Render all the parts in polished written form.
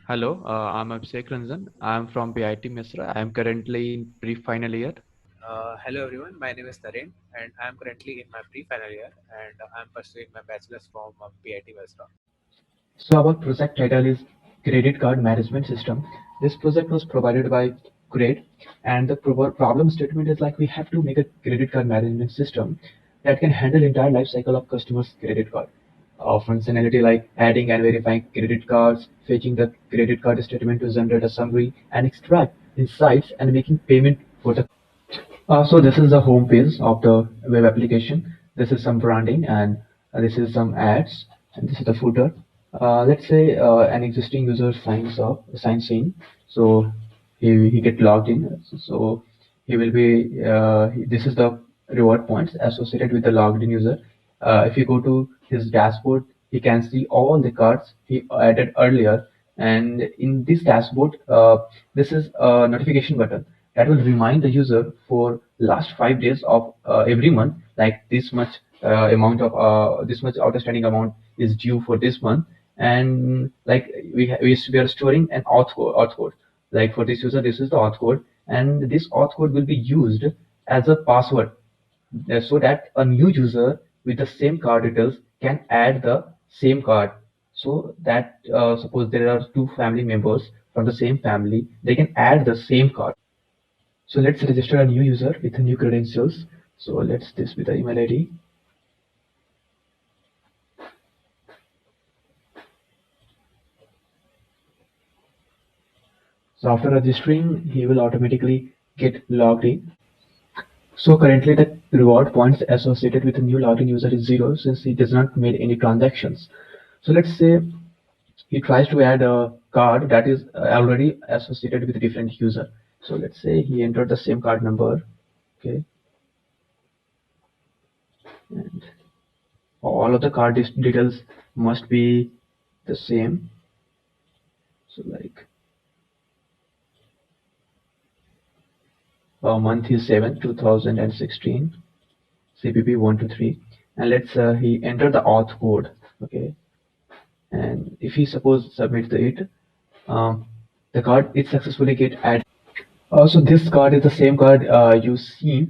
Hello, I'm Abhishek Ranjan. I'm from PIT Misra. I'm currently in pre-final year. Hello everyone, my name is Naren and I am currently in my pre-final year and I am pursuing my bachelor's from PIT Westra. So our project title is Credit Card Management System. This project was provided by Grade, and the problem statement is like we have to make a credit card management system that can handle entire life cycle of customers' credit card. Functionality like adding and verifying credit cards, fetching the credit card statement to generate a summary, and extract insights and making payment for the so this is the home page of the web application. This is some branding and this is some ads and this is the footer. Let's say an existing user signs in. So he get logged in. So he will be, this is the reward points associated with the logged in user. If you go to his dashboard, he can see all the cards he added earlier. And in this dashboard, this is a notification button that will remind the user for last 5 days of every month, like this much amount of this much outstanding amount is due for this month, and like we are storing an auth code. Like for this user, this is the auth code, and this auth code will be used as a password so that a new user with the same card details can add the same card so that suppose there are two family members from the same family, they can add the same card. So let's register a new user with new credentials. So let's this with the email ID. So after registering, he will automatically get logged in. So currently the reward points associated with a new login user is 0 since he does not made any transactions. So let's say he tries to add a card that is already associated with a different user. So let's say he entered the same card number, okay, and all of the card details must be the same. So like month is 7 2016, CPP 123, and let's he enter the auth code, okay, and if he suppose submits it, um, the card is successfully get added. So this card is the same card you see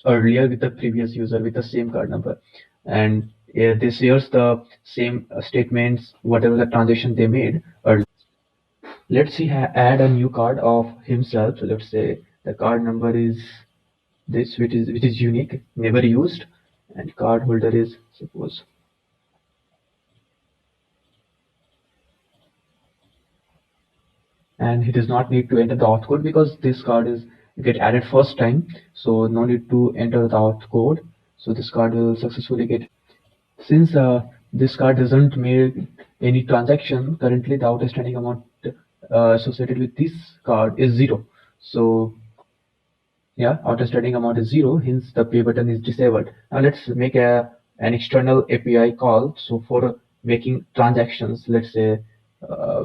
earlier with the previous user with the same card number, and this here's the same statements whatever the transaction they made earlier. Let's see add a new card of himself. So let's say the card number is this which is unique, never used, and card holder is suppose, and he does not need to enter the auth code because this card is get added first time, so no need to enter the auth code. So this card will successfully get, since this card doesn't make any transaction currently, the outstanding amount associated with this card is 0. So yeah, outstanding amount is 0, hence the pay button is disabled. Now let's make an external API call. So for making transactions, let's say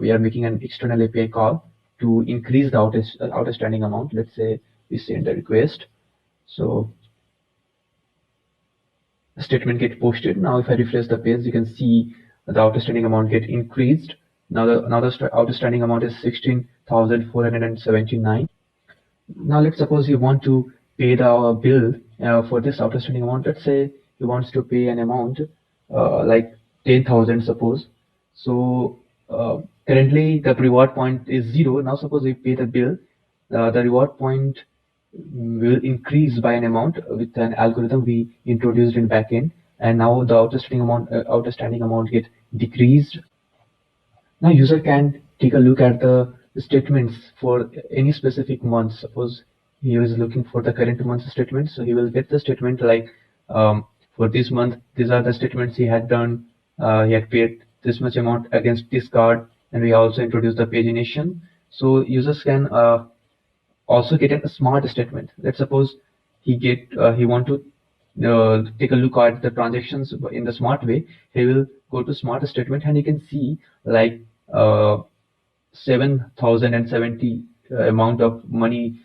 we are making an external API call to increase the outstanding amount. Let's say we send a request. So the statement get posted. Now if I refresh the page, you can see the outstanding amount get increased. Now the outstanding amount is 16,479. Now let's suppose you want to pay the bill for this outstanding amount. Let's say he wants to pay an amount like 10,000 suppose. So currently the reward point is 0. Now suppose we pay the bill, the reward point will increase by an amount with an algorithm we introduced in backend, and now the outstanding amount get decreased. Now user can take a look at the statements for any specific month. Suppose he is looking for the current month statement, so he will get the statement like for this month, these are the statements he had done. He had paid this much amount against this card, and we also introduced the pagination. So users can also get a smart statement. Let's suppose he want to take a look at the transactions in the smart way. He will go to smart statement and he can see like 7,070 amount of money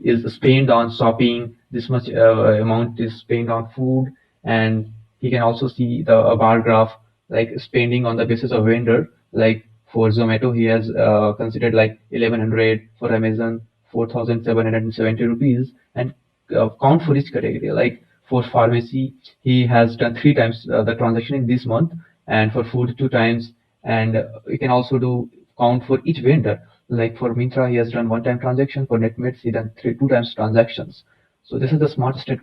is spent on shopping, this much amount is spent on food, and he can also see the bar graph like spending on the basis of vendor like For Zomato, he has considered like 1100, for Amazon 4770 rupees, and count for each category. Like for pharmacy, he has done 3 times the transaction in this month, and for food 2 times, and you can also do count for each vendor. Like for Mintra, he has done 1 time transaction. For Netmates, he done 2 times transactions. So this is the smart step.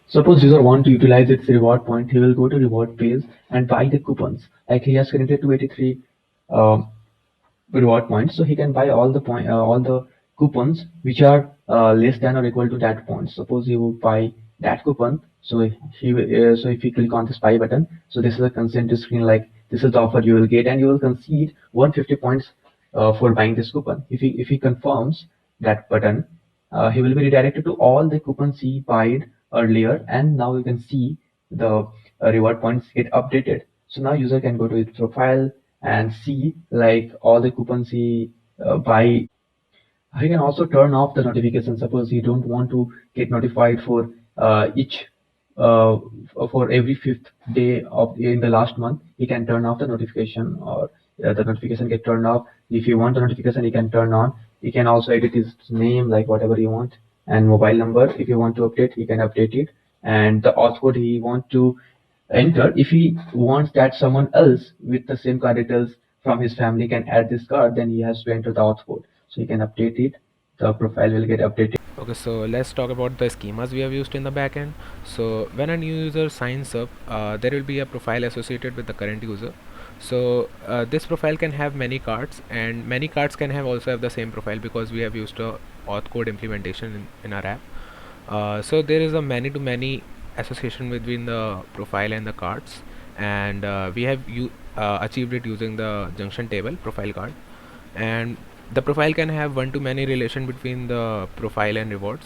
Suppose user want to utilize its reward point, he will go to reward page and buy the coupons. Like he has currently 283 reward points, so he can buy all the coupons which are less than or equal to that point. Suppose he would buy that coupon, so so if you click on this buy button, so this is a consent screen, like this is the offer you will get, and you will concede 150 points for buying this coupon. If he confirms that button, he will be redirected to all the coupons he bought earlier, and now you can see the reward points get updated. So now user can go to his profile and see like all the coupons he buy. He can also turn off the notification. Suppose you don't want to get notified for each uh, for every fifth day of in the last month. He can turn off the notification, or the notification get turned off. If you want the notification, he can turn on. He can also edit his name, like whatever you want, and mobile number. If you want to update, he can update it. And the auth code he want to enter, if he wants that someone else with the same card details from his family can add this card, then he has to enter the auth code. So he can update it. The profile will get updated. Okay, so let's talk about the schemas we have used in the backend. So when a new user signs up, there will be a profile associated with the current user. So this profile can have many cards, and many cards can have also have the same profile because we have used a auth code implementation in our app. So there is a many to many association between the profile and the cards, and we have achieved it using the junction table profile card. And the profile can have one to many relation between the profile and rewards,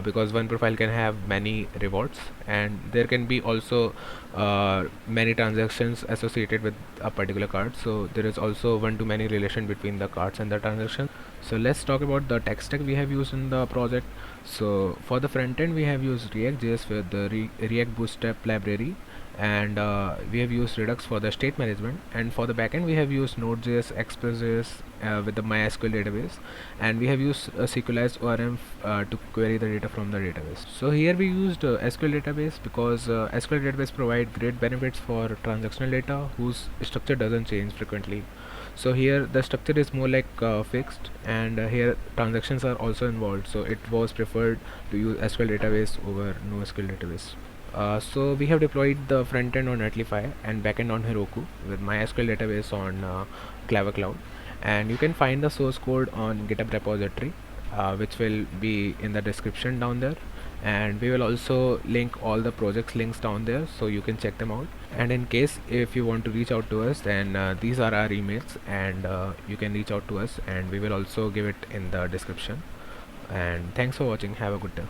because one profile can have many rewards, and there can be also many transactions associated with a particular card. So there is also one to many relation between the cards and the transactions. So let's talk about the tech stack we have used in the project. So for the front end, we have used React.js with the React Bootstrap library, and we have used Redux for the state management. And for the backend, we have used Node.js, Express.js with the MySQL database, and we have used SQLized ORM to query the data from the database. So here we used SQL database because SQL database provide great benefits for transactional data whose structure doesn't change frequently. So here the structure is more like fixed, and here transactions are also involved, so it was preferred to use SQL database over NoSQL database. So we have deployed the front end on Netlify and backend on Heroku with MySQL database on Clever Cloud, and you can find the source code on GitHub repository, which will be in the description down there, and we will also link all the projects links down there so you can check them out. And in case if you want to reach out to us, then these are our emails, and you can reach out to us, and we will also give it in the description. And thanks for watching. Have a good day.